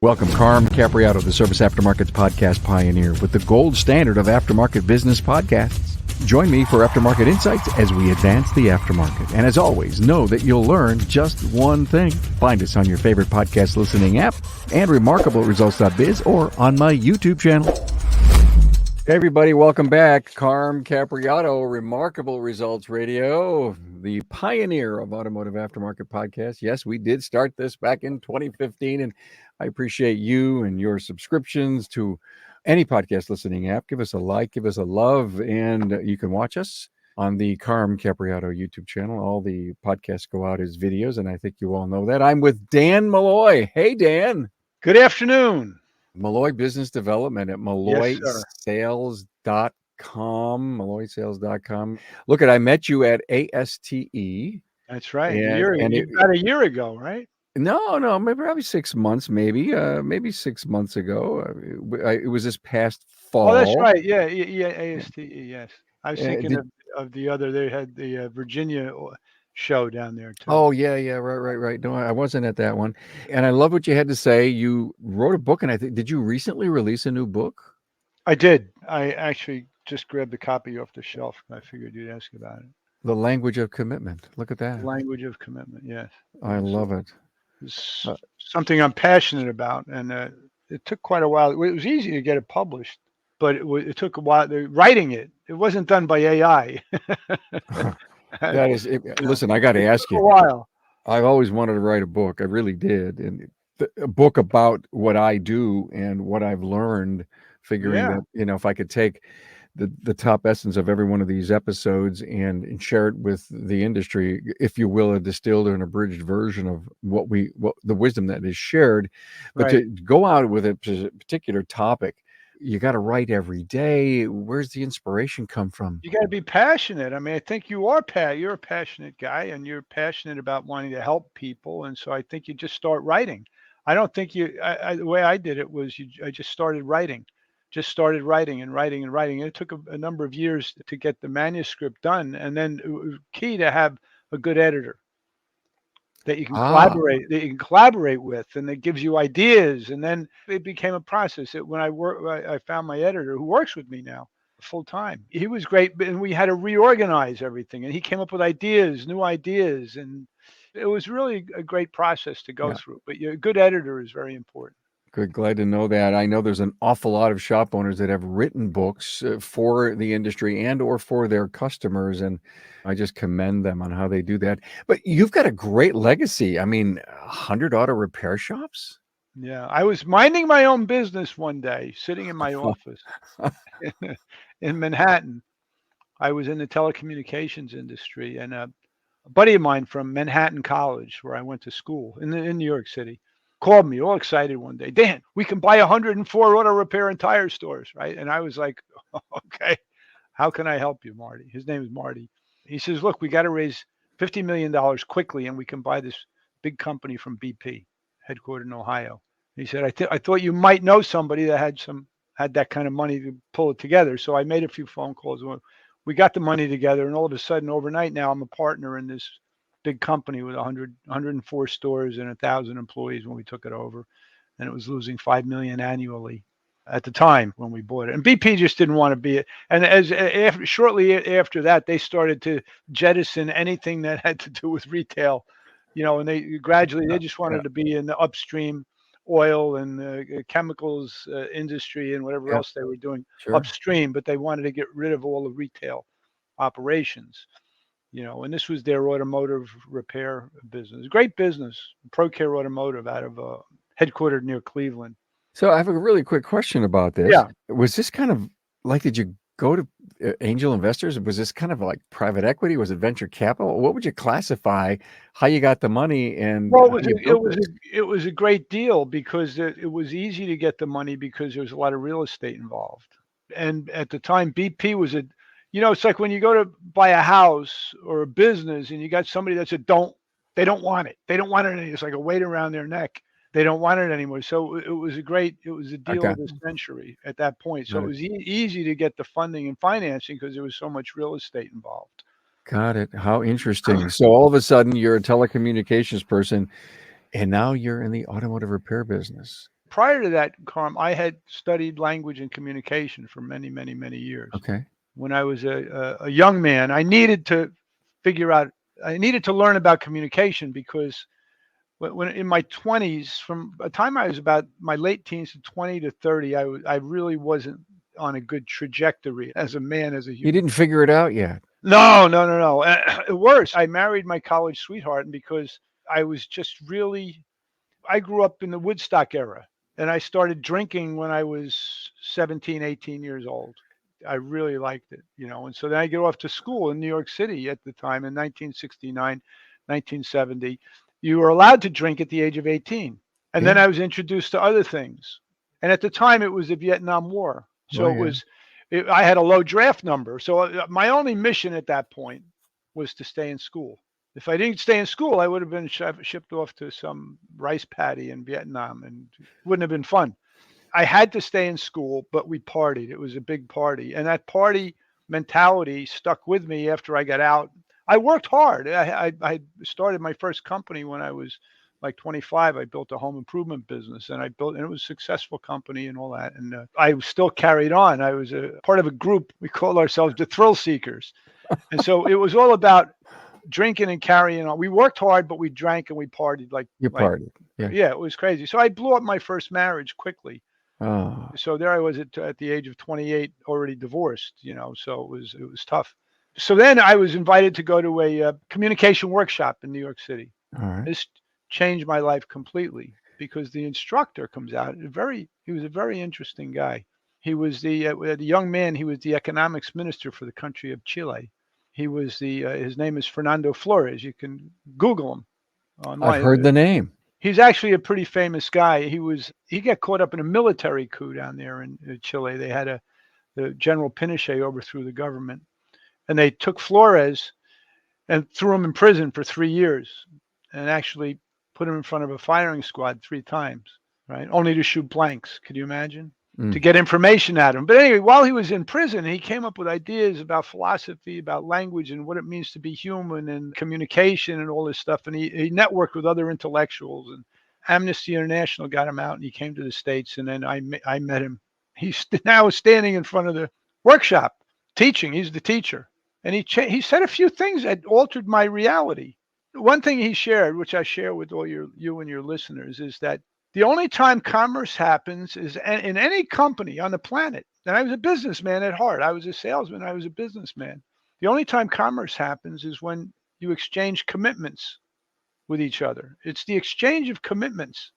Welcome, Carm Capriato, the Service Aftermarkets Podcast Pioneer, with the gold standard of aftermarket business podcasts. Join me for Aftermarket Insights as we advance the aftermarket. And as always, know that you'll learn just one thing. Find us on your favorite podcast listening app and remarkableresults.biz or on my YouTube channel. Hey everybody, welcome back. Carm Capriato, Remarkable Results Radio, the pioneer of automotive aftermarket podcasts. Yes, we did start this back in 2015, and I appreciate you and your subscriptions to any podcast listening app. Give us a like, give us a love, and you can watch us on the Carm Capriato YouTube channel. All the podcasts go out as videos, and I think you all know that. I'm with Dan Molloy. Hey, Dan. Good afternoon. Molloy Business Development at molloysales.com. molloysales.com. Look, I met you at ASTE. That's right. About a year ago, right? No, maybe probably 6 months, maybe 6 months ago. It was this past fall. Oh, that's right. Yeah, ASTE, yes. I was thinking of the other, they had the Virginia show down there too. Oh, yeah, right. No, I wasn't at that one. And I love what you had to say. You wrote a book, and I think, did you recently release a new book? I did. I actually just grabbed a copy off the shelf. I figured you'd ask about it. The Language of Commitment. Look at that. Language of Commitment, yes. I love it. It's something I'm passionate about, and it took quite a while. It was easy to get it published, but it took a while. Writing it wasn't done by AI. That is, listen, I got to ask you. A while. I've always wanted to write a book. I really did, and a book about what I do and what I've learned. Figuring that, if I could take the top essence of every one of these episodes and share it with the industry, if you will, a distilled or an abridged version of what the wisdom that is shared. But right. To go out with a particular topic, you got to write every day. Where's the inspiration come from? You got to be passionate. I mean, I think you're a passionate guy, and you're passionate about wanting to help people. And so I think you just start writing. I don't think the way I did it was I just started writing. And writing. And it took a number of years to get the manuscript done. And then it was key to have a good editor that you can collaborate with, and it gives you ideas. And then it became a process. When I found my editor, who works with me now full time. He was great, and we had to reorganize everything. And he came up with new ideas, and it was really a great process to go through. But a good editor is very important. Good. Glad to know that. I know there's an awful lot of shop owners that have written books for the industry and or for their customers, and I just commend them on how they do that. But you've got a great legacy. I mean, 100 auto repair shops? Yeah. I was minding my own business one day, sitting in my office in Manhattan. I was in the telecommunications industry, and a buddy of mine from Manhattan College, where I went to school in New York City, called me all excited one day. Dan, we can buy 104 auto repair and tire stores, right? And I was like, okay, how can I help you, Marty? His name is Marty. He says, look, we got to raise $50 million quickly, and we can buy this big company from BP, headquartered in Ohio. He said, I thought you might know somebody that had that kind of money to pull it together. So I made a few phone calls. We got the money together, and all of a sudden, overnight now, I'm a partner in this big company with 104 stores and 1,000 employees when we took it over, and it was losing $5 million annually at the time when we bought it. And BP just didn't want to be it. And shortly after that, they started to jettison anything that had to do with retail, and they just wanted to be in the upstream oil and chemicals industry and whatever else they were doing upstream, but they wanted to get rid of all the retail operations. And this was their automotive repair business. Great business, ProCare Automotive, out of headquartered near Cleveland. So I have a really quick question about this. Yeah. Was this kind of like, did you go to angel investors? Was this kind of like private equity? Was it venture capital? What would you classify how you got the money? And well, it was a great deal because it was easy to get the money because there was a lot of real estate involved. And at the time, BP was it's like when you go to buy a house or a business and you got somebody that said, they don't want it. They don't want it anymore. It's like a weight around their neck. They don't want it anymore. So it was a deal of the century at that point. So it was easy to get the funding and financing because there was so much real estate involved. Got it. How interesting. So all of a sudden you're a telecommunications person and now you're in the automotive repair business. Prior to that, Carm, I had studied language and communication for many, many, many years. Okay. When I was a young man, I needed to learn about communication because when in my 20s, from the time I was about my late teens to 20 to 30, I really wasn't on a good trajectory as a man, as a You human. didn't figure it out yet. No, no, no, no. Worse, I married my college sweetheart, and because I was just really, I grew up in the Woodstock era, and I started drinking when I was 17, 18 years old. I really liked it, and so then I get off to school in New York City at the time in 1969, 1970. You were allowed to drink at the age of 18. And then Yeah. I was introduced to other things. And at the time, it was the Vietnam War. Oh, So yeah. I had a low draft number. So my only mission at that point was to stay in school. If I didn't stay in school, I would have been shipped off to some rice paddy in Vietnam, and it wouldn't have been fun. I had to stay in school, but we partied. It was a big party. And that party mentality stuck with me after I got out. I worked hard. I started my first company when I was like 25. I built a home improvement business, and it was a successful company and all that. And I still carried on. I was a part of a group. We called ourselves the Thrill Seekers. And so it was all about drinking and carrying on. We worked hard, but we drank and we partied You partied. Yeah. yeah, it was crazy. So I blew up my first marriage quickly. Oh, So there I was at the age of 28, already divorced. So it was tough. So then I was invited to go to a communication workshop in New York City. all right. This changed my life completely because the instructor comes out. He was a very interesting guy. He was the young man. He was the economics minister for the country of Chile. He was his name is Fernando Flores. You can Google him I've online. heard the name. He's actually a pretty famous guy. He got caught up in a military coup down there in Chile. They had the General Pinochet overthrew the government, and they took Flores and threw him in prison for 3 years, and actually put him in front of a firing squad 3 times, right? Only to shoot blanks. Could you imagine? To Mm. get information at him. But anyway, while he was in prison, he came up with ideas about philosophy, about language, and what it means to be human, and communication, and all this stuff. And he networked with other intellectuals, and Amnesty International got him out, and he came to the States. And then I met him. He's now standing in front of the workshop teaching. He's the teacher. And he said a few things that altered my reality. One thing he shared, which I share with all you and your listeners, is that the only time commerce happens is in any company on the planet. And I was a businessman at heart. I was a salesman. I was a businessman. The only time commerce happens is when you exchange commitments with each other. It's the exchange of commitments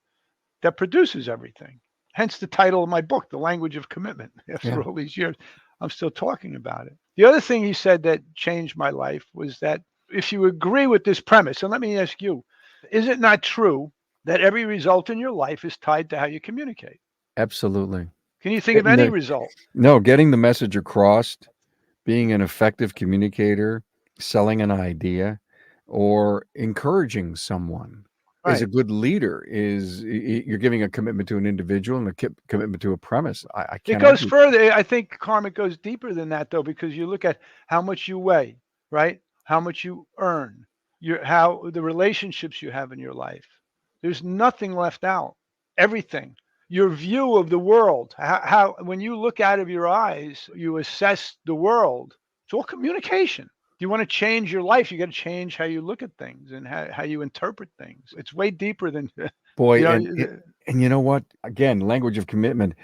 that produces everything. Hence the title of my book, The Language of Commitment. After Yeah. all these years, I'm still talking about it. The other thing he said that changed my life was that if you agree with this premise, and let me ask you, is it not true that every result in your life is tied to how you communicate? Absolutely. Can you think of Getting any the result? No, getting the message across, being an effective communicator, selling an idea, or encouraging someone. As a Right. good leader, you're giving a commitment to an individual and a commitment to a premise. I It can't goes argue. further. I think, Carm, it goes deeper than that, though, because you look at how much you weigh, right? How much you earn, how the relationships you have in your life. There's nothing left out. Everything. Your view of the world, how when you look out of your eyes, you assess the world. It's all communication. If you want to change your life, you got to change how you look at things and how you interpret things. It's way deeper than, Boy, you know, and you know what? Again, language of commitment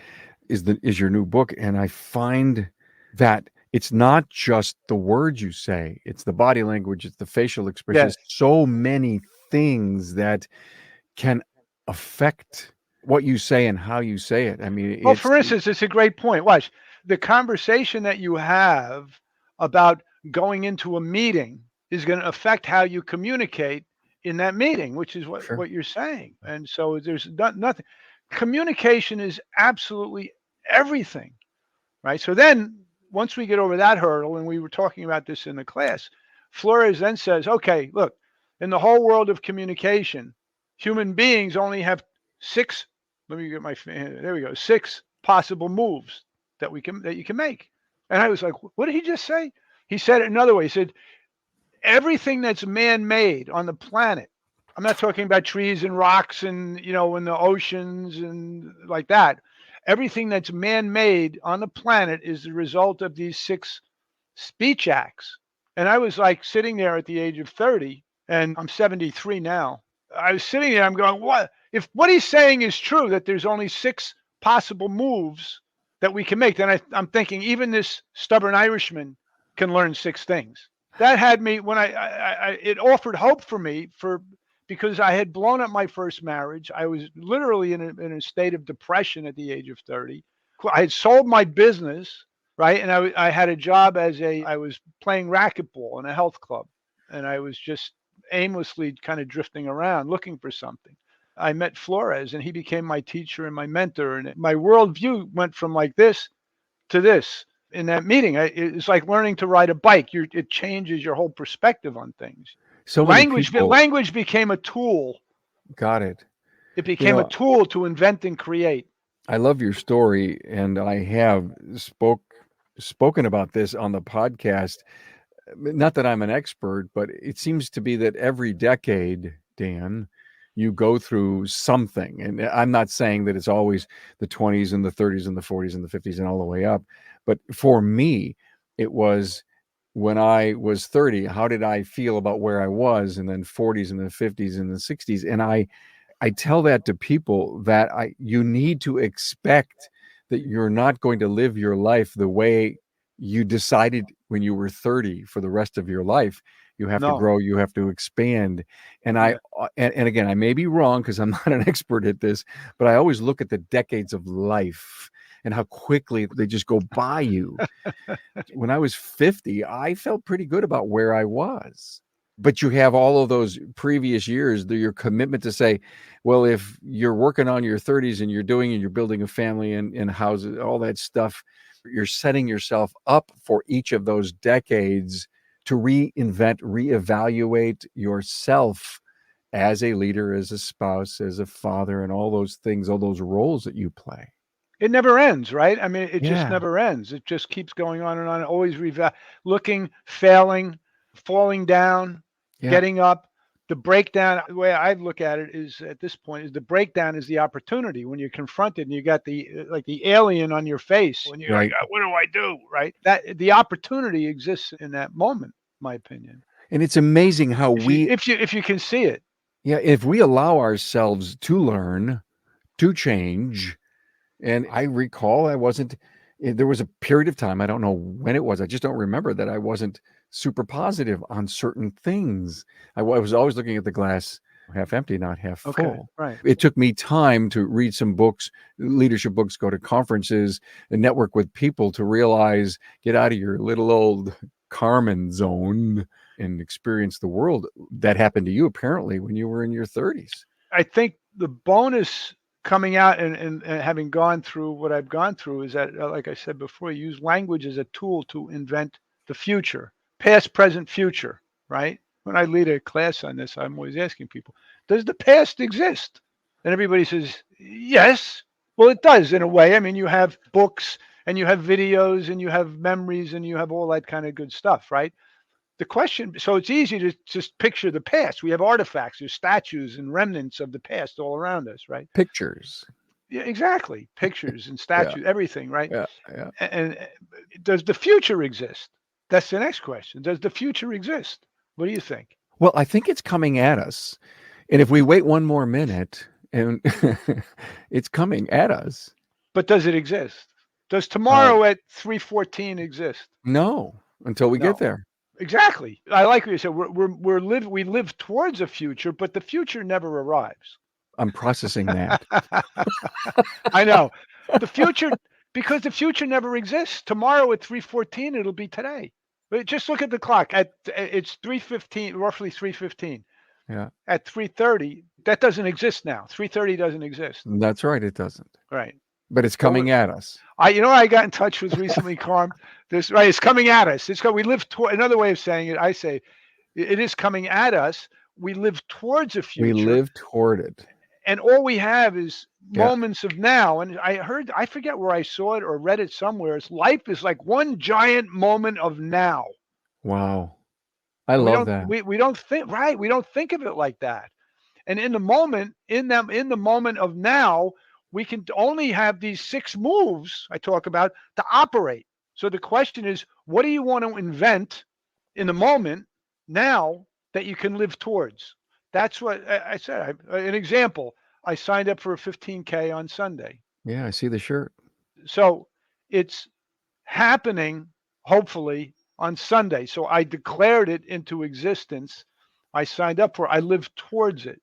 is your new book, and I find that it's not just the words you say, it's the body language, it's the facial expression. yes. There's so many things that can affect what you say and how you say it. I mean, Well, it's for instance, it's a great point. Watch the conversation that you have about going into a meeting is going to affect how you communicate in that meeting, which is sure. what you're saying. And so there's nothing. Communication is absolutely everything, right? So then once we get over that hurdle, and we were talking about this in the class, Flores then says, okay, look, in the whole world of communication, human beings only have six, let me get there we go, six possible moves that you can make. And I was like, what did he just say? He said it another way. He said, everything that's man-made on the planet I'm not talking about trees and rocks and, in the oceans and like that. Everything that's man-made on the planet is the result of these six speech acts. And I was like sitting there at the age of 30, and I'm 73 now. I was sitting there, I'm going, what? If what he's saying is true, that there's only six possible moves that we can make, then I'm thinking even this stubborn Irishman can learn six things. That had me when it offered hope for me because I had blown up my first marriage. I was literally in a state of depression at the age of 30. I had sold my business, right? And I had a job I was playing racquetball in a health club, and I was just aimlessly kind of drifting around looking for something. I met Flores, and he became my teacher and my mentor, and my worldview went from like this to this. In that meeting, it's like learning to ride a bike. It changes your whole perspective on things. So many people Language became a tool. got it. It You became a know, tool to invent and create. I love your story, and I have spoken about this on the podcast. Not that I'm an expert, but it seems to be that every decade, Dan, you go through something. And I'm not saying that it's always the 20s and the 30s and the 40s and the 50s and all the way up. But for me, it was when I was 30, how did I feel about where I was? And then 40s and the 50s and the 60s. And I tell that to people that you need to expect that you're not going to live your life the way you decided when you were 30 for the rest of your life. You have to No. grow, you have to expand. And Yeah. and again, I may be wrong because I'm not an expert at this, but I always look at the decades of life and how quickly they just go by you. When I was 50, I felt pretty good about where I was. But you have all of those previous years, your commitment to say, well, if you're working on your 30s and you're building a family and houses, all that stuff, you're setting yourself up for each of those decades to reinvent, reevaluate yourself as a leader, as a spouse, as a father, and all those things, all those roles that you play. It never ends, right? I mean, it just Yeah. never ends. It just keeps going on and on, always looking, failing, falling down, Yeah. getting up. The breakdown, the way I look at it is at this point is the breakdown is the opportunity when you're confronted and you got like the alien on your face when you're like, Right. what do I do? Right? That the opportunity exists in that moment, my opinion. And it's amazing how If you can see it. yeah, if we allow ourselves to learn, to change. And I recall there was a period of time, I don't know when it was, I just don't remember, that I wasn't super positive on certain things. I was always looking at the glass half empty, not half Okay. full. Right. It took me time to read some books, leadership books, go to conferences, and network with people to realize, get out of your little old Carmen zone and experience the world. That happened to you apparently when you were in your 30s. I think the bonus coming out and having gone through what I've gone through is that, like I said before, you use language as a tool to invent the future, past, present, future, right? When I lead a class on this, I'm always asking people, does the past exist? And everybody says, yes. Well, it does in a way. I mean, you have books and you have videos and you have memories and you have all that kind of good stuff, right? The question, so it's easy to just picture the past. We have artifacts, there's statues and remnants of the past all around us, right? Pictures. Yeah, exactly. Pictures and Yeah. statues, everything, right? Yeah. Yeah. And does the future exist? That's the next question. Does the future exist? What do you think? Well, I think it's coming at us. And if we wait one more minute, and it's coming at us. But does it exist? Does Uh, tomorrow at 3:14 exist? no, until we get No. there. Exactly. I like what you said. We live towards a future, but the future never arrives. I'm processing that. I know. The future, because the future never exists. Tomorrow at 3:14, it'll be today. But just look at the clock. It's 3:15, roughly 3:15. Yeah, At 3:30, that doesn't exist now. 3:30 doesn't exist. that's right. It doesn't. Right. But it's But coming at us. I got in touch with recently, Carm. This right, it's coming at us. We live toward. Another way of saying it, I say, it is coming at us. We live towards a We future, live toward it. and all we have is Yeah. moments of now. And I forget where I saw it or read it somewhere. Life is like one giant moment of now. Wow. I And we love don't that. we don't think right. We don't think of it like that. And in the moment, in the moment of now, we can only have these 6 moves I talk about to operate. So the question is, what do you want to invent in the moment now that you can live towards? That's what I said. An example, I signed up for a 15K on Sunday. Yeah, I see the shirt. So it's happening, hopefully, on Sunday. So I declared it into existence. I signed up for it. I lived towards it.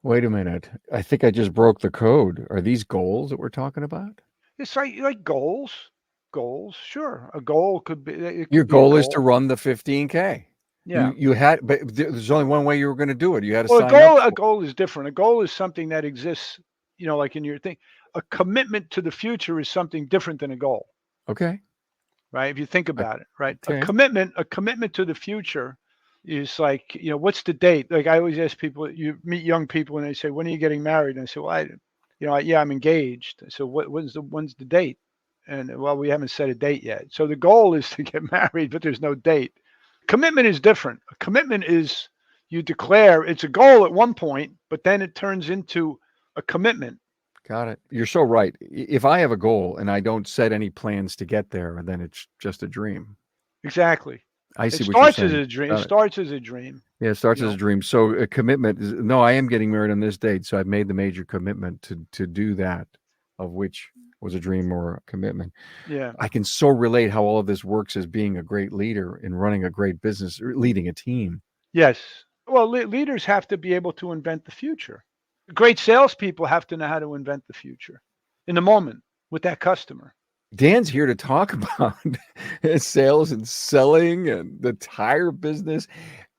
Wait a minute. I think I just broke the code. Are these goals that we're talking about? It's like goals. Goals, sure. A goal could be, it Your could be a goal is to goal. run the 15K. Yeah. You had, but there's only one way you were going to do it. You had to Well, sign up a for it. goal is different. A goal is something that exists, like in your thing. A commitment to the future is something different than a goal, Okay. right? If you think about it, right? Okay. A commitment to the future is like, what's the date? Like I always ask people, you meet young people and they say, when are you getting married? And I say, well, yeah, I'm engaged. So when's the date? And well, we haven't set a date yet. So the goal is to get married, but there's no date. Commitment is different. A commitment is you declare it's a goal at one point, but then it turns into a commitment. Got it. You're so right. If I have a goal and I don't set any plans to get there, then it's just a dream. Exactly. I It see what you're starts as saying. a dream. It Got it. starts as a dream. Yeah, it starts You as a know. dream. So a commitment is, no, I am getting married on this date. So I've made the major commitment to do that, of which was a dream or a commitment. Yeah. I can so relate how all of this works as being a great leader in running a great business, or leading a team. Yes. Well, leaders have to be able to invent the future. Great salespeople have to know how to invent the future in the moment with that customer. Dan's here to talk about sales and selling and the tire business.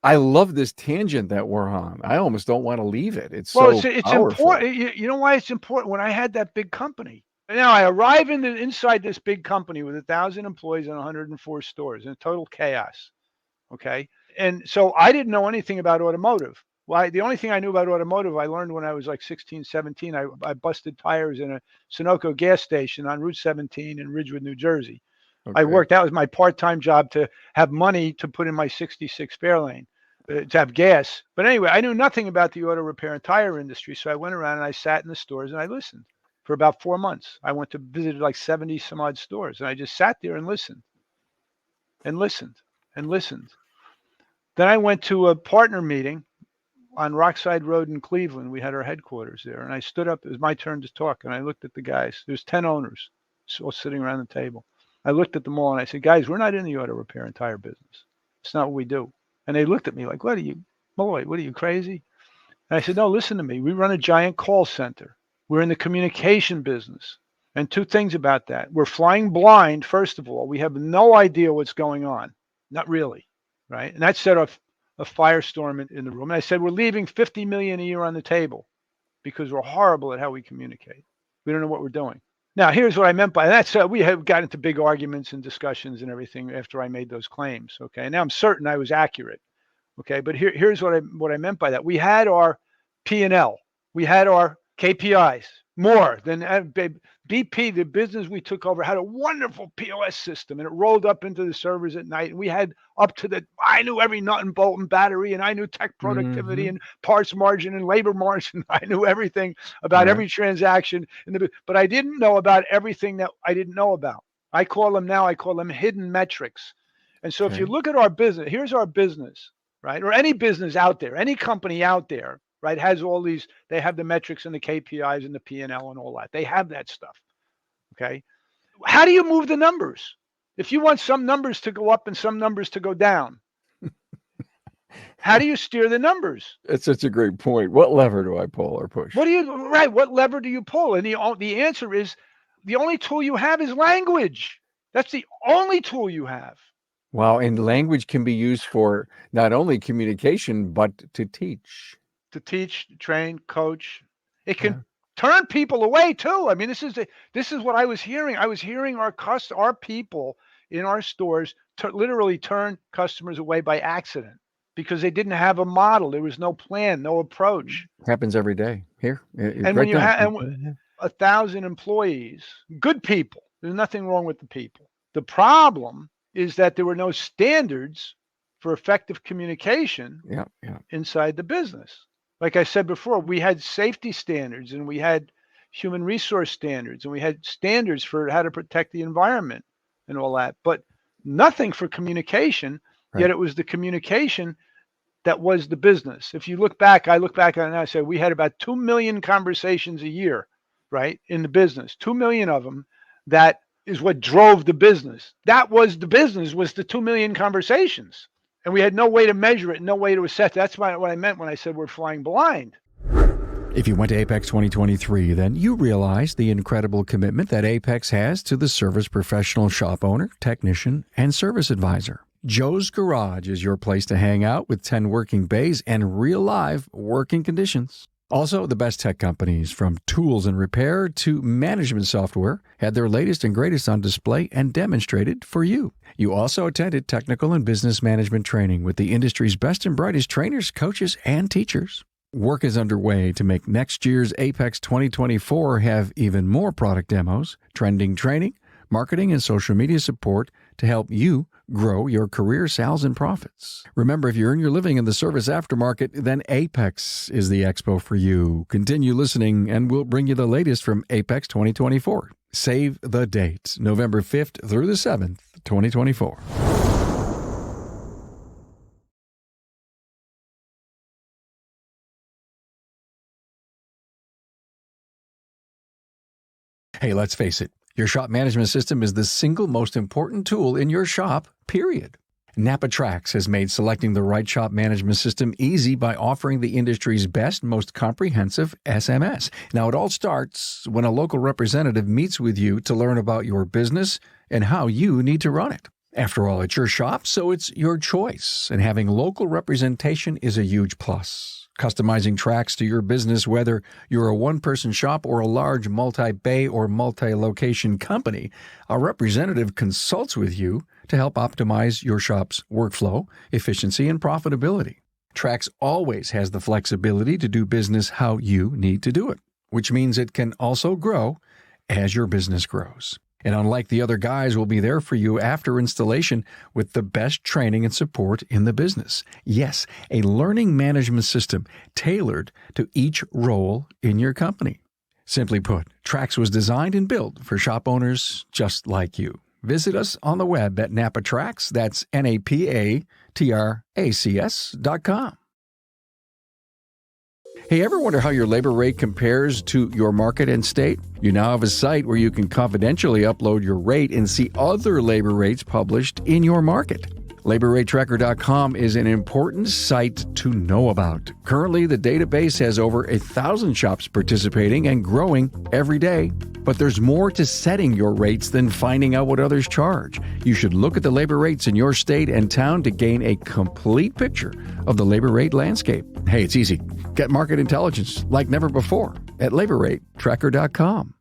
I love this tangent that we're on. I almost don't want to leave it. It's Well, so it's powerful. important. You know why it's important? When I had that big company, now I arrive inside this big company with 1,000 employees and 104 stores, and total chaos. Okay, and so I didn't know anything about automotive. Well, the only thing I knew about automotive I learned when I was like 16, 17. I busted tires in a Sunoco gas station on Route 17 in Ridgewood, New Jersey. I Okay. worked. That was my part-time job to have money to put in my 66 Fairlane to have gas. But anyway, I knew nothing about the auto repair and tire industry. So I went around and I sat in the stores and I listened for about 4 months. I went to visit like 70 some odd stores and I just sat there and listened and listened and listened. Then I went to a partner meeting on Rockside Road in Cleveland. We had our headquarters there. And I stood up. It was my turn to talk. And I looked at the guys. There's 10 owners all sitting around the table. I looked at them all and I said, guys, we're not in the auto repair and tire business. It's not what we do. And they looked at me like, what are you, Molloy, what are you, crazy? And I said, no, listen to me. We run a giant call center. We're in the communication business. And 2 things about that. We're flying blind, first of all. We have no idea what's going on. Not really, right? And that set off a firestorm in the room. And I said, we're leaving 50 million a year on the table because we're horrible at how we communicate. We don't know what we're doing. Now, here's what I meant by that. We have got into big arguments and discussions and everything after I made those claims. Okay. Now I'm certain I was accurate. Okay. But here's what I meant by that. We had our P&L. We had our KPIs more than BP, the business we took over, had a wonderful POS system and it rolled up into the servers at night. And we had I knew every nut and bolt and battery, and I knew tech productivity Mm-hmm. and parts margin and labor margin. I knew everything about Yeah. every transaction but I didn't know about everything that I didn't know about. I call them hidden metrics. And so if you Okay. look at our business, here's our business, right? Or any business out there, any company out there, right, has all these, they have the metrics and the KPIs and the P&L and all that. They have that stuff. Okay. How do you move the numbers? If you want some numbers to go up and some numbers to go down, how do you steer the numbers? It's such a great point. What lever do I pull or push? What lever do you pull? And the answer is the only tool you have is language. That's the only tool you have. Wow. And language can be used for not only communication, but to teach. To teach, train, coach. It Yeah. can turn people away too. I mean, this is what I was hearing. I was hearing our people in our stores literally turn customers away by accident because they didn't have a model. There was no plan, no approach. Happens every day here. And when Right you now. have 1,000 employees, good people, there's nothing wrong with the people. The problem is that there were no standards for effective communication Yeah. Yeah. inside the business. Like I said before, we had safety standards and we had human resource standards and we had standards for how to protect the environment and all that, but nothing for communication. Yet Right. it was the communication that was the business. If you look back, I look back on it and I say we had about 2 million conversations a year, right, in the business, 2 million of them. That is what drove the business. That was the business, was the 2 million conversations. And we had no way to measure it, no way to assess. That's what I meant when I said we're flying blind. If you went to AAPEX 2023, then you realize the incredible commitment that AAPEX has to the service professional shop owner, technician, and service advisor. Joe's Garage is your place to hang out with 10 working bays and real live working conditions. Also, the best tech companies from tools and repair to management software had their latest and greatest on display and demonstrated for you. You also attended technical and business management training with the industry's best and brightest trainers, coaches, and teachers. Work is underway to make next year's AAPEX 2024 have even more product demos, trending training, marketing, and social media support to help you grow your career, sales, and profits. Remember, if you earn your living in the service aftermarket, then AAPEX is the expo for you. Continue listening, and we'll bring you the latest from AAPEX 2024. Save the date, November 5th through the 7th, 2024. Hey, let's face it, your shop management system is the single most important tool in your shop, period. NAPA Trax has made selecting the right shop management system easy by offering the industry's best, most comprehensive SMS. Now, it all starts when a local representative meets with you to learn about your business and how you need to run it. After all, it's your shop, so it's your choice, and having local representation is a huge plus. Customizing tracks to your business, whether you're a one-person shop or a large multi-bay or multi-location company, a representative consults with you to help optimize your shop's workflow, efficiency, and profitability. Trax always has the flexibility to do business how you need to do it, which means it can also grow as your business grows. And unlike the other guys, we'll be there for you after installation with the best training and support in the business. Yes, a learning management system tailored to each role in your company. Simply put, Trax was designed and built for shop owners just like you. Visit us on the web at NAPATRAX, that's NAPATRACS.com. Hey, ever wonder how your labor rate compares to your market and state? You now have a site where you can confidentially upload your rate and see other labor rates published in your market. LaborRateTracker.com is an important site to know about. Currently, the database has over 1,000 shops participating and growing every day. But there's more to setting your rates than finding out what others charge. You should look at the labor rates in your state and town to gain a complete picture of the labor rate landscape. Hey, it's easy. Get market intelligence like never before at LaborRateTracker.com.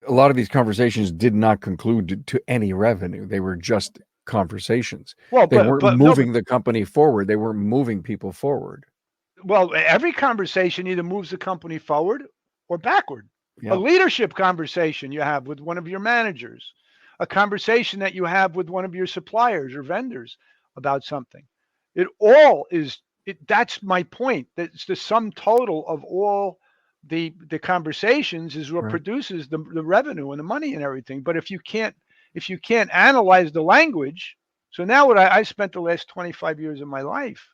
A lot of these conversations did not conclude to any revenue. They were just conversations. Well, They weren't but moving the company forward. They weren't moving people forward. well, every conversation either moves the company forward or backward. A Yep. leadership conversation you have with one of your managers, a conversation that you have with one of your suppliers or vendors about something. It all is that's my point. That's the sum total of all the conversations is what Right. produces the revenue and the money and everything. But if you can't analyze the language, so now what I spent the last 25 years of my life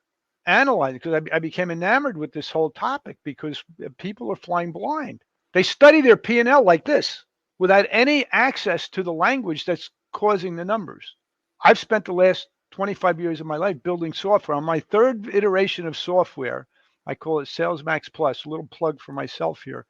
analyzing, because I became enamored with this whole topic because people are flying blind. They study their P&L like this without any access to the language that's causing the numbers. I've spent the last 25 years of my life building software. On my third iteration of software, I call it Sales Max Plus, a little plug for myself here,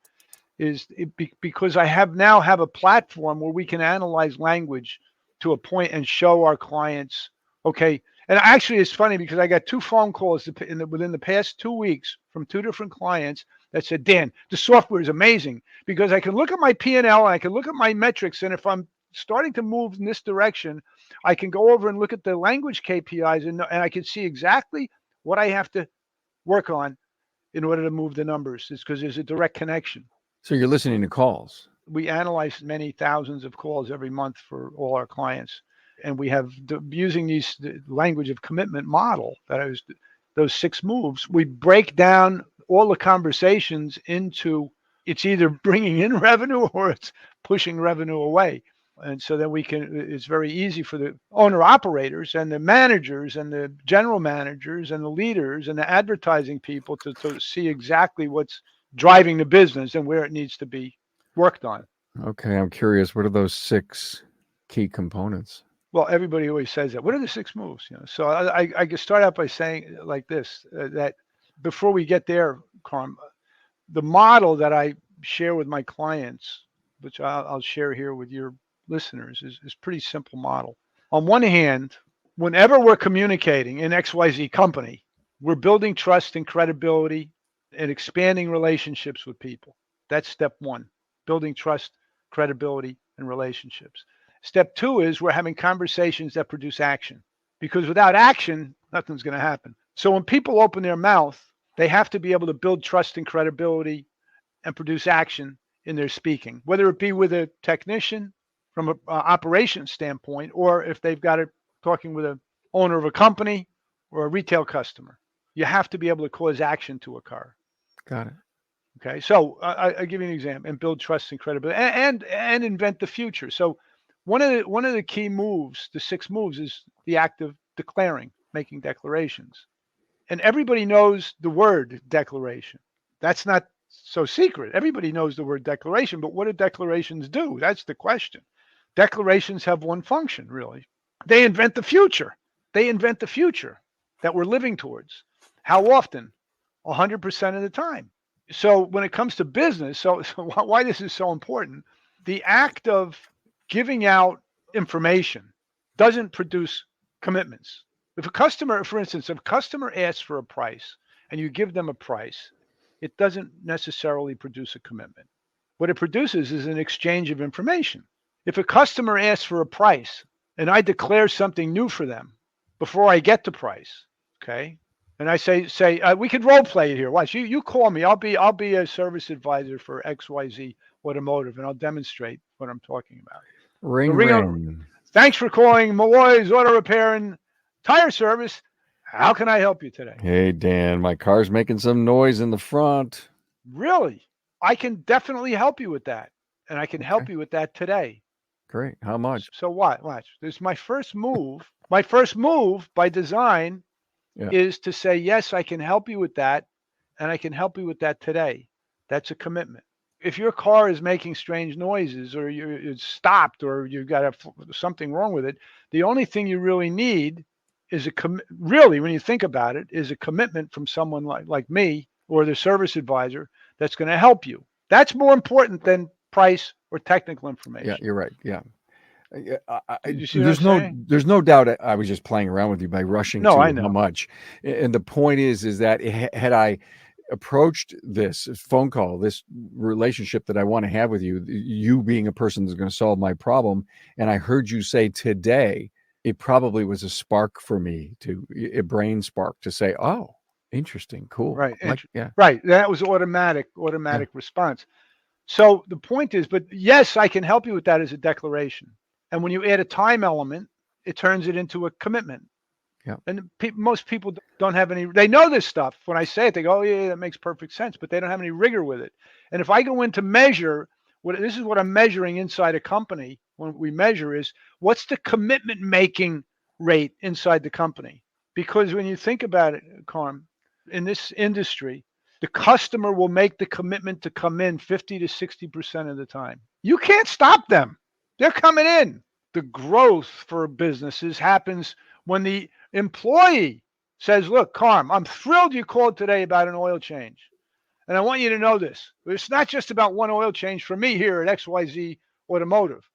because I now have a platform where we can analyze language to a point and show our clients, okay. And actually, it's funny because I got 2 phone calls within the past 2 weeks from 2 different clients that said, Dan, the software is amazing because I can look at my P&L and I can look at my metrics. And if I'm starting to move in this direction, I can go over and look at the language KPIs and I can see exactly what I have to work on in order to move the numbers. It's because there's a direct connection. So you're listening to calls. We analyze many thousands of calls every month for all our clients. And we have using the language of commitment model that I was those 6 moves, we break down all the conversations into it's either bringing in revenue or it's pushing revenue away. And so then it's very easy for the owner operators and the managers and the general managers and the leaders and the advertising people to see exactly what's driving the business and where it needs to be worked on. Okay, I'm curious. What are those 6 key components? Well, everybody always says that. What are the 6 moves? So I can start out by saying like this, that before we get there, Carm, the model that I share with my clients, which I'll share here with your listeners, is pretty simple model. On one hand, whenever we're communicating in XYZ company, we're building trust and credibility and expanding relationships with people. That's step 1, building trust, credibility, and relationships. Step 2 is we're having conversations that produce action, because without action, nothing's going to happen. So when people open their mouth, they have to be able to build trust and credibility and produce action in their speaking, whether it be with a technician from an operations standpoint, or if they've got it talking with an owner of a company or a retail customer. You have to be able to cause action to occur. Got it. Okay, so I give you an example, and build trust and credibility, and invent the future. So one of the key moves, the 6 moves, is the act of declaring, making declarations. And everybody knows the word declaration. That's not so secret. Everybody knows the word declaration, but what do declarations do? That's the question. Declarations have one function, really. They invent the future. They invent the future that we're living towards. How often? 100% of the time. So when it comes to business, so why this is so important, the act of giving out information doesn't produce commitments. If a customer, for instance, if a customer asks for a price and you give them a price, it doesn't necessarily produce a commitment. What it produces is an exchange of information. If a customer asks for a price and I declare something new for them before I get the price, okay, and I say we could role play it here. Watch, you call me. I'll be a service advisor for XYZ Automotive, and I'll demonstrate what I'm talking about. Ring. Thanks for calling Molloy's Auto Repair and Tire Service. How can I help you today? Hey, Dan, my car's making some noise in the front. Really? I can definitely help you with that, and I can help you with that today. Great. How much? So what? Watch. This is my first move. My first move by design is to say, yes, I can help you with that, and I can help you with that today. That's a commitment. If your car is making strange noises, or it's stopped, or you've got something wrong with it, the only thing you really need is really, when you think about it, is a commitment from someone like me or the service advisor that's going to help you. That's more important than price or technical information. Yeah, you're right. Yeah. You see what I'm saying? There's no doubt I was just playing around with you by rushing to I know. how much. And the point is that had I approached this phone call, this relationship that I want to have with you, you being a person that's going to solve my problem, and I heard you say today, it probably was a spark for me, a brain spark to say, oh, interesting, cool. Right. Yeah. Right. That was automatic response. So the point is, but yes, I can help you with that as a declaration. And when you add a time element, it turns it into a commitment. Yeah. And most people don't have any, they know this stuff. When I say it, they go, oh, yeah, that makes perfect sense, but they don't have any rigor with it. And if I go in to measure, this is what I'm measuring inside a company when we measure is, what's the commitment making rate inside the company? Because when you think about it, Carm, in this industry, the customer will make the commitment to come in 50 to 60% of the time. You can't stop them. They're coming in. The growth for businesses happens when the employee says, look, Carm, I'm thrilled you called today about an oil change. And I want you to know this. It's not just about one oil change for me here at XYZ Automotive.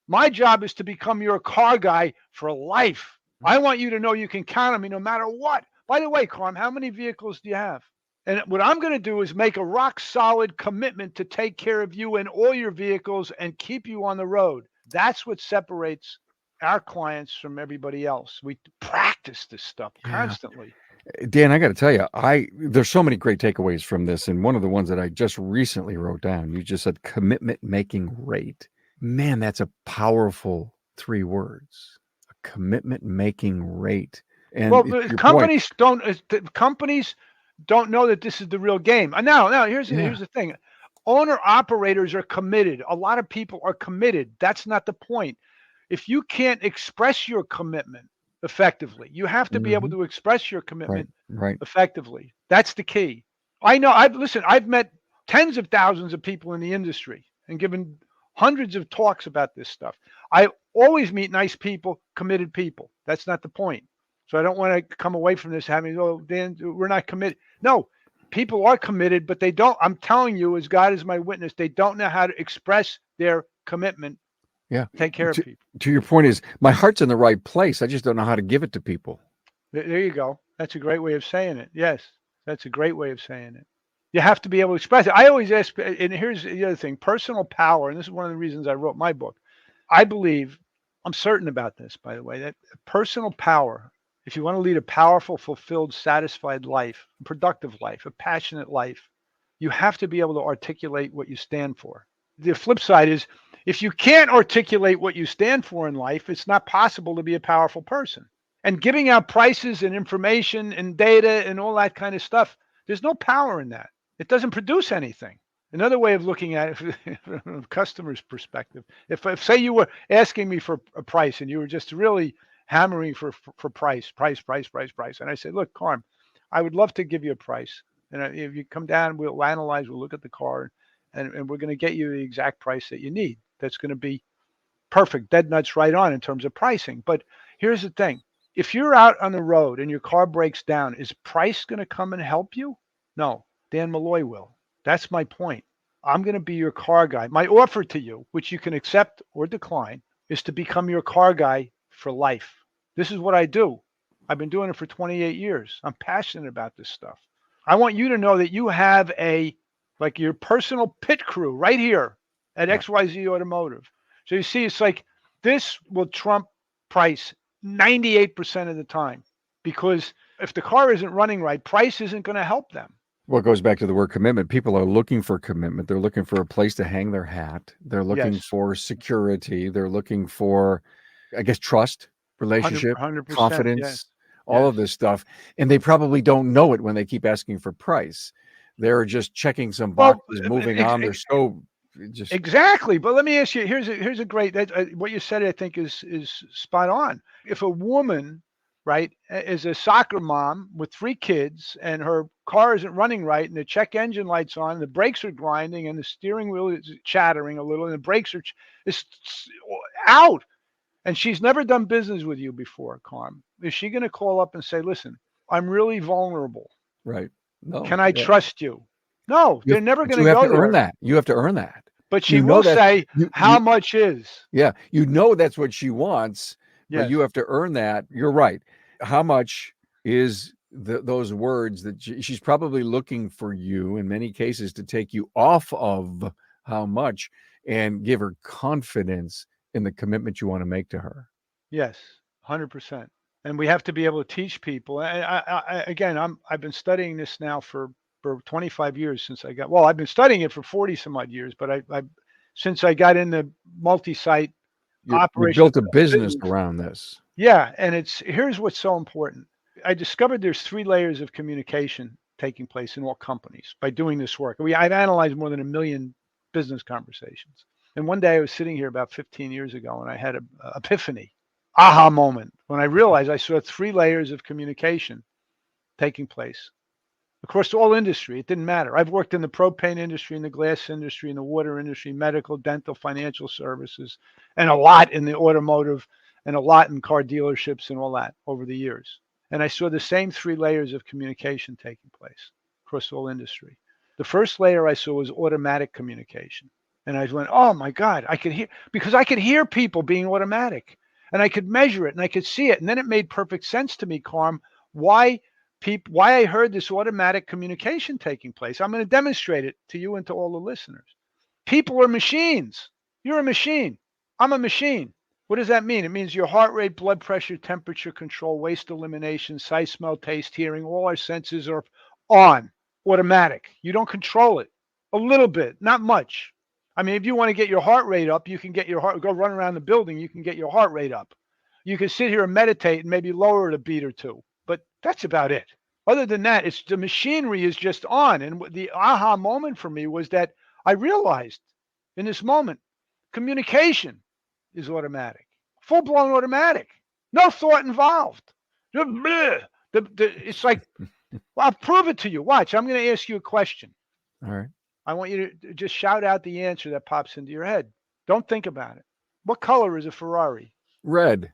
My job is to become your car guy for life. I want you to know you can count on me no matter what. By the way, Carm, how many vehicles do you have? And what I'm going to do is make a rock solid commitment to take care of you and all your vehicles and keep you on the road. That's what separates our clients from everybody else. We practice this stuff constantly. Dan, I got to tell you, there's so many great takeaways from this. And one of the ones that I just recently wrote down, you just said commitment making rate. Man, that's a powerful 3 words. A commitment making rate. And Well, to the your point, companies don't know that this is the real game. Now, yeah. here's the thing. Owner operators are committed. A lot of people are committed. That's not the point. If you can't express your commitment effectively, you have to be able Hmm. to express your Right, commitment right. effectively. That's the key. I know I've met tens of thousands of people in the industry and given hundreds of talks about this stuff. I always meet nice people, committed people. That's not the point. So I don't want to come away from this having, oh, Dan, we're not committed. No, people are committed, but they don't. I'm telling you, as God is my witness, they don't know how to express their commitment. Yeah. Take care of To, people. to your point is, my heart's in the right place. I just don't know how to give it to people. There you go. That's a great way of saying it. Yes, that's a great way of saying it. You have to be able to express it. I always ask, and here's the other thing: personal power. And this is one of the reasons I wrote my book. I believe, I'm certain about this, by the way, that personal power, if you want to lead a powerful, fulfilled, satisfied life, a productive life, a passionate life, you have to be able to articulate what you stand for. The flip side is if you can't articulate what you stand for in life, it's not possible to be a powerful person. And giving out prices and information and data and all that kind of stuff, there's no power in that. It doesn't produce anything. Another way of looking at it from a customer's perspective, if say you were asking me for a price and you were just really hammering for price, and I said, look, Carm, I would love to give you a price, and if you come down, we'll analyze, we'll look at the car, and we're going to get you the exact price that you need. That's going to be perfect, dead nuts right on in terms of pricing. But here's the thing: if you're out on the road and your car breaks down, is price going to come and help you? No, Dan Molloy will. That's my point. I'm going to be your car guy. My offer to you, which you can accept or decline, is to become your car guy for life. This is what I do. I've been doing it for 28 years. I'm passionate about this stuff. I want you to know that you have like your personal pit crew right here at Yeah. XYZ Automotive. So you see, it's like this will trump price 98% of the time because if the car isn't running right, price isn't going to help them. Well, it goes back to the word commitment. People are looking for commitment. They're looking for a place to hang their hat. They're looking Yes, for security. They're looking for, I guess, trust, 100, relationship, 100%. Yes, confidence, all yes. of this stuff. And they probably don't know it when they keep asking for price. They're just checking some Well, boxes, moving on. They're so just, exactly. But let me ask you. Here's a great. What you said, I think, is spot on. If a woman, right, is a soccer mom with 3 kids and her car isn't running right, and the check engine light's on, and the brakes are grinding, and the steering wheel is chattering a little, and the brakes are is out, and she's never done business with you before, Carm, is she going to call up and say, "Listen, I'm really vulnerable. right. No, Can I yeah. trust you?" No, they're never But going you to have go to earn there. that. You have to earn that. But she You know will that say, you "How much is?" yeah, you know that's what she wants, but Yes. you have to earn that. You're right. How much is those words that she's probably looking for you in many cases to take you off of how much and give her confidence in the commitment you want to make to her. Yes. 100%. And we have to be able to teach people. Again, I've been studying this now for 25 years since I got. Well, I've been studying it for 40 some odd years, but I since I got into multi-site You operations built a business business. around this. Yeah, and here's what's so important. I discovered there's 3 layers of communication taking place in all companies by doing this work. I've analyzed more than 1 million business conversations. And one day I was sitting here about 15 years ago and I had a epiphany, aha moment, when I realized I saw 3 layers of communication taking place across all industry. It didn't matter. I've worked in the propane industry, in the glass industry, in the water industry, medical, dental, financial services, and a lot in the automotive and a lot in car dealerships and all that over the years. And I saw the same 3 layers of communication taking place across all industry. The first layer I saw was automatic communication. And I went, oh my God, I could hear, because I could hear people being automatic and I could measure it and I could see it. And then it made perfect sense to me, Carm, why why I heard this automatic communication taking place. I'm going to demonstrate it to you and to all the listeners. People are machines. You're a machine. I'm a machine. What does that mean? It means your heart rate, blood pressure, temperature control, waste elimination, sight, smell, taste, hearing, all our senses are on, automatic. You don't control it. A little bit, not much. I mean, if you want to get your heart rate up, you can get your heart, go run around the building, you can get your heart rate up. You can sit here and meditate and maybe lower it a beat or two, but that's about it. Other than that, it's the machinery is just on. And the aha moment for me was that I realized in this moment, communication is automatic, full blown automatic, no thought involved. It's like, well, I'll prove it to you. Watch, I'm going to ask you a question. All right. I want you to just shout out the answer that pops into your head. Don't think about it. What color is a Ferrari? Red.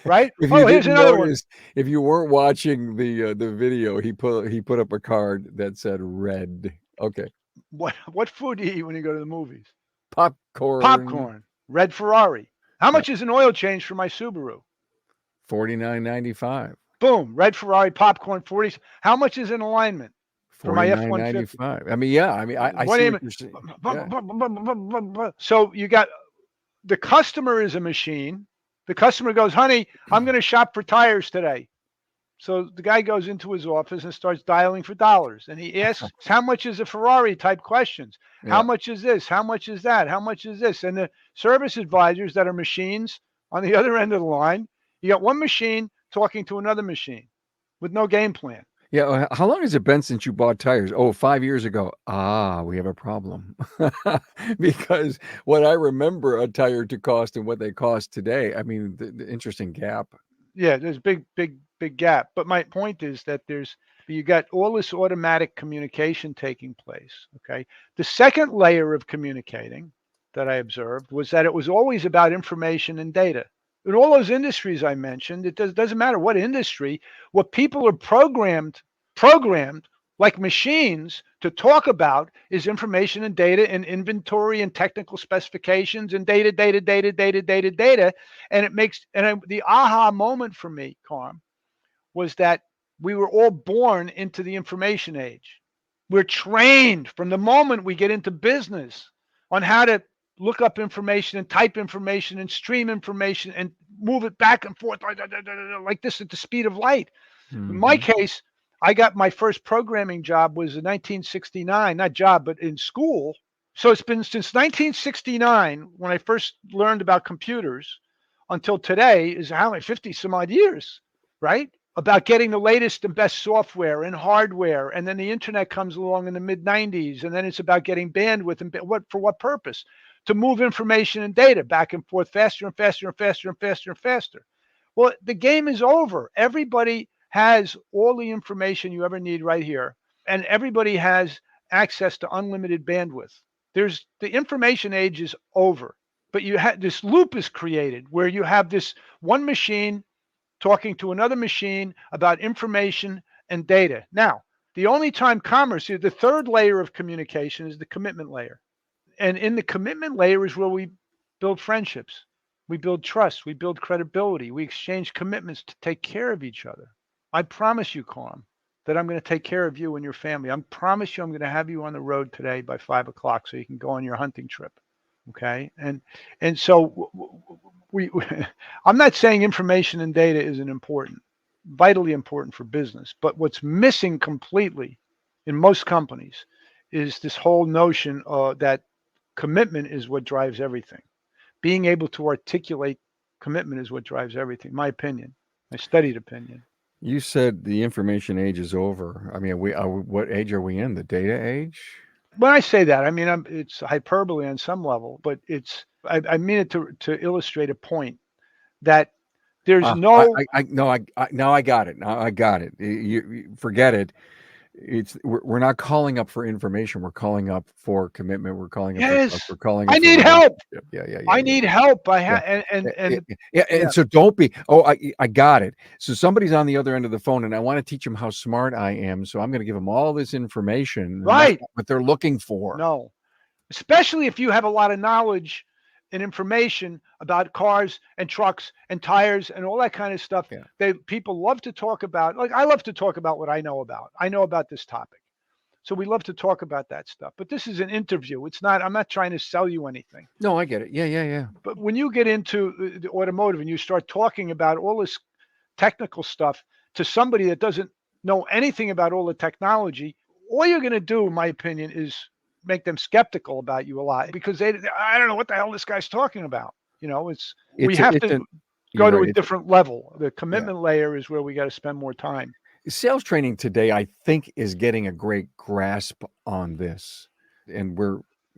Right? If you Oh, here's didn't another one. notice, if you weren't watching the video, he put up a card that said red. Okay. What food do you eat when you go to the movies? Popcorn. Popcorn. Red Ferrari. How Yeah. much is an oil change for my Subaru? $49.95. Boom. Red Ferrari, popcorn, 40. How much is an alignment for my F-150? $49.95. I mean, yeah. I mean, I see what you're saying. Yeah. So you got the customer is a machine. The customer goes, honey, I'm going to shop for tires today. So the guy goes into his office and starts dialing for dollars. And he asks, how much is a Ferrari type questions? How Yeah. much is this? How much is that? How much is this? And the service advisors that are machines on the other end of the line, you got one machine talking to another machine with no game plan. Yeah. How long has it been since you bought tires? Oh, 5 years ago. Ah, we have a problem. Because what I remember a tire to cost and what they cost today, I mean, the interesting gap. Yeah, there's big gap. But my point is that you got all this automatic communication taking place. Okay. The second layer of communicating that I observed was that it was always about information and data. In all those industries I mentioned, it doesn't matter what industry, what people are programmed like machines to talk about is information and data and inventory and technical specifications and data. And it makes, the aha moment for me, Carm, was that we were all born into the information age. We're trained from the moment we get into business on how to look up information and type information and stream information and move it back and forth like this at the speed of light. Mm-hmm. In my case, I got my first programming job was in 1969, not job, but in school. So it's been since 1969 when I first learned about computers until today is how many, 50 some odd years, right? About getting the latest and best software and hardware. And then the internet comes along in the mid 90s. And then it's about getting bandwidth and for what purpose? To move information and data back and forth faster and faster and faster and faster and faster. Well, the game is over. Everybody has all the information you ever need right here. And everybody has access to unlimited bandwidth. The information age is over, but you have this loop is created where you have this one machine talking to another machine about information and data. Now, the only time the third layer of communication is the commitment layer. And in the commitment layer is where we build friendships. We build trust. We build credibility. We exchange commitments to take care of each other. I promise you, Carm, that I'm going to take care of you and your family. I promise you I'm going to have you on the road today by 5 o'clock so you can go on your hunting trip. Okay. And so I'm not saying information and data isn't important, vitally important for business, but what's missing completely in most companies is this whole notion that commitment is what drives everything. Being able to articulate commitment is what drives everything. My opinion, my studied opinion. You said the information age is over. I mean, what age are we in? The data age? When I say that, I mean it's hyperbole on some level, but I mean it to illustrate a point that there's no. Now I got it. Now I got it. You forget it. We're not calling up for information. We're calling up for commitment. We're calling up for trust. We're calling up I for need help. Yeah. I need help. I have and so don't be. Oh, I got it. So somebody's on the other end of the phone, and I want to teach them how smart I am. So I'm going to give them all this information. Right. What they're looking for. No, especially if you have a lot of knowledge and information about cars and trucks and tires and all that kind of stuff. Yeah. People love to talk about, like I love to talk about what I know about. I know about this topic. So we love to talk about that stuff. But this is an interview. I'm not trying to sell you anything. No, I get it. Yeah. But when you get into the automotive and you start talking about all this technical stuff to somebody that doesn't know anything about all the technology, all you're going to do, in my opinion, is make them skeptical about you a lot because I don't know what the hell this guy's talking about. We have to you're go to right. a different level. The Yeah. commitment layer is where we got to spend more time. Sales training today, I think, is getting a great grasp on this. And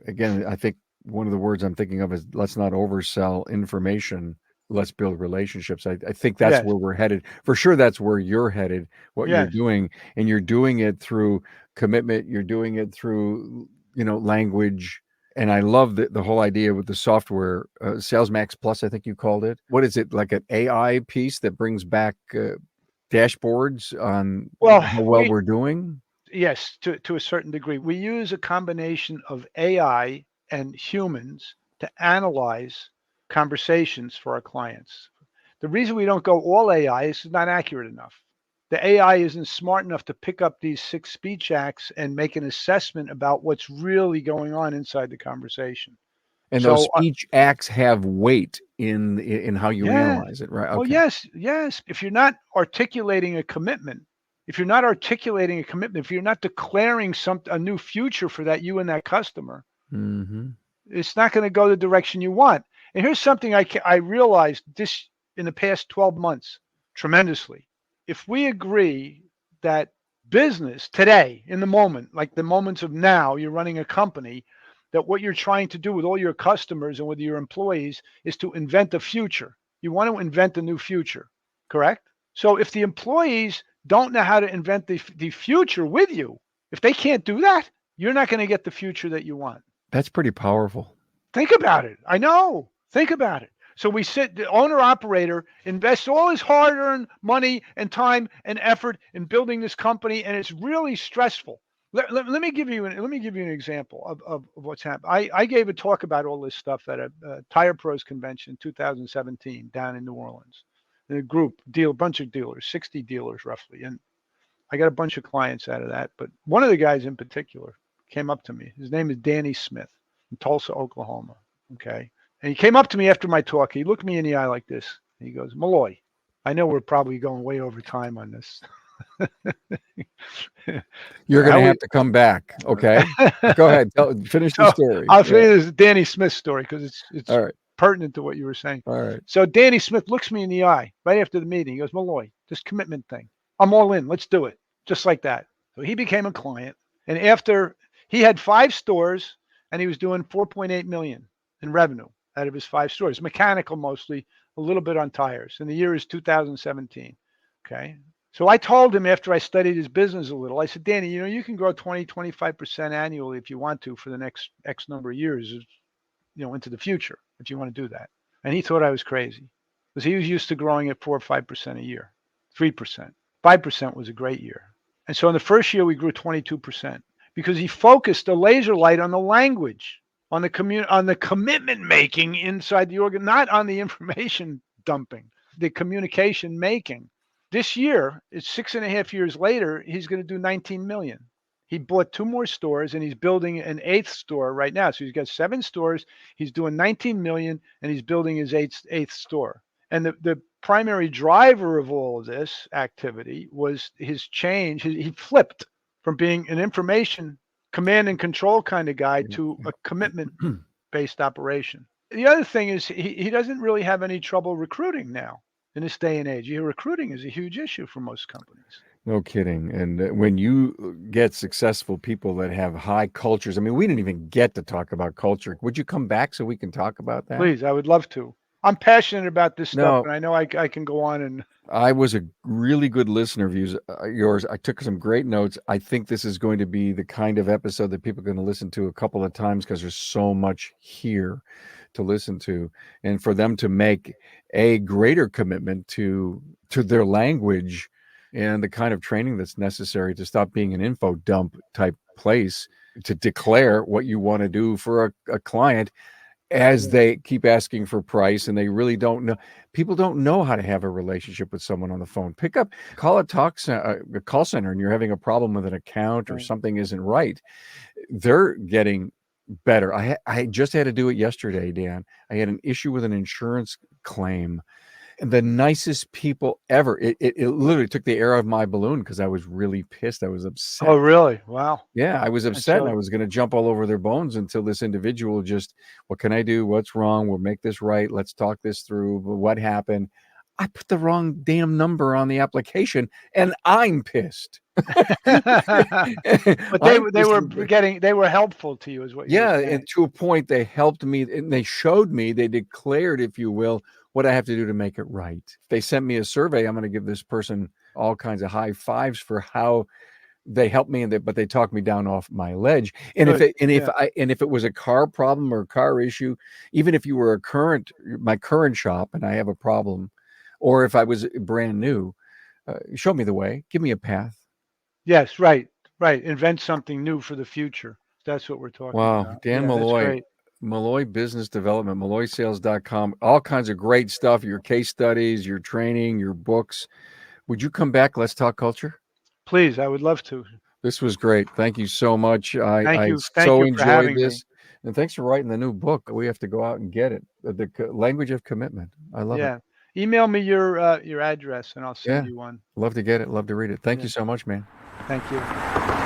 I think one of the words I'm thinking of is let's not oversell information. Let's build relationships. I think that's Yes. where we're headed. For sure, that's where you're headed, what you're Yes. doing. And you're doing it through commitment. You're doing it through, language. And I love the whole idea with the software, Sales Max Plus, I think you called it. What is it, like an AI piece that brings back dashboards on Well, how well we're doing? yes, to a certain degree. We use a combination of AI and humans to analyze conversations for our clients. The reason we don't go all AI is it's not accurate enough. The AI isn't smart enough to pick up these 6 speech acts and make an assessment about what's really going on inside the conversation. And those So, speech acts have weight in how you yeah. analyze it, right? Oh, Okay. yes, yes. If you're not articulating a commitment, if you're not articulating a commitment, if you're not declaring a new future for that you and that customer, Mm-hmm. it's not going to go the direction you want. And here's something I realized this in the past 12 months tremendously. If we agree that business today, in the moment, like the moments of now, you're running a company, that what you're trying to do with all your customers and with your employees is to invent a future. You want to invent a new future, correct? So if the employees don't know how to invent the future with you, if they can't do that, you're not going to get the future that you want. That's pretty powerful. Think about it. I know. Think about it. So the owner operator invests all his hard earned money and time and effort in building this company, and it's really stressful. Let me give you an example of what's happened. I gave a talk about all this stuff at a Tire Pros convention in 2017 down in New Orleans. And a bunch of dealers, 60 dealers roughly, and I got a bunch of clients out of that. But one of the guys in particular came up to me. His name is Danny Smith in Tulsa, Oklahoma. Okay. And he came up to me after my talk. He looked me in the eye like this. And he goes, Molloy, I know we're probably going way over time on this. You're going to have to come back. Okay. Go ahead. Finish the So story. I'll Yeah. finish this Danny Smith story because it's All right. pertinent to what you were saying. All right. So Danny Smith looks me in the eye right after the meeting. He goes, Molloy, this commitment thing, I'm all in. Let's do it. Just like that. So he became a client. And after he had 5 stores and he was doing 4.8 million in revenue out of his 5 stores, mechanical mostly, a little bit on tires. And the year is 2017. Okay. So I told him after I studied his business a little, I said, Danny, you can grow 20, 25% annually if you want to for the next X number of years, into the future, if you want to do that. And he thought I was crazy because he was used to growing at 4 or 5% a year, 3%. 5% was a great year. And so in the first year, we grew 22% because he focused a laser light on the language, on the commitment making inside the organ, not on the information dumping, the communication making. This year, it's 6.5 years later, he's going to do 19 million. He bought 2 more stores and he's building an 8th store right now. So he's got 7 stores. He's doing 19 million and he's building his 8th store. And the primary driver of all of this activity was his change. He flipped from being an information command and control kind of guy to a commitment based operation. The other thing is he doesn't really have any trouble recruiting now in this day and age. Recruiting is a huge issue for most companies. No kidding. And when you get successful people that have high cultures, I mean, we didn't even get to talk about culture. Would you come back so we can talk about that? Please, I would love to. I'm passionate about this stuff, No, and I know I can go on and. I was a really good listener of yours. I took some great notes. I think this is going to be the kind of episode that people are going to listen to a couple of times because there's so much here to listen to, and for them to make a greater commitment to their language and the kind of training that's necessary to stop being an info dump type place, to declare what you want to do for a client as they keep asking for price and they really don't know. People don't know how to have a relationship with someone on the phone. Call a call center, and you're having a problem with an account or something isn't right. They're getting better. I just had to do it yesterday, Dan. I had an issue with an insurance claim, the nicest people ever. It literally took the air out of my balloon because I was really pissed. I was upset. Oh, really? Wow. Yeah, I was And upset, and I so, was going to jump all over their bones until this individual just, what can I do? What's wrong? We'll make this right. Let's talk this through. What happened? I put the wrong damn number on the application, and I'm pissed. but I'm pissed. they were helpful to you, is what you were Yeah, saying. and to a point, they helped me, and they showed me, they declared, if you will, what I have to do to make it right. They sent me a survey. I'm going to give this person all kinds of high fives for how they helped me, but they talked me down off my ledge. And Good. if it was a car problem or a car issue, even if you were my current shop, and I have a problem, or if I was brand new, show me the way, give me a path. Yes, right. Right. Invent something new for the future. That's what we're talking Wow, about. Dan Yeah, that's Molloy, great. Molloy Business Development, MolloySales.com, all kinds of great stuff, your case studies, your training, your books. Would you come back? Let's talk culture. Please, I would love to. This was great. Thank you so much. I Thank so you for enjoyed having me. this. And thanks for writing the new book. We have to go out and get it. Language of Commitment. I love it. Yeah. Email me your address and I'll send Yeah. you one. Love to get it. Love to read it. Thank Yeah. you so much, man. Thank you.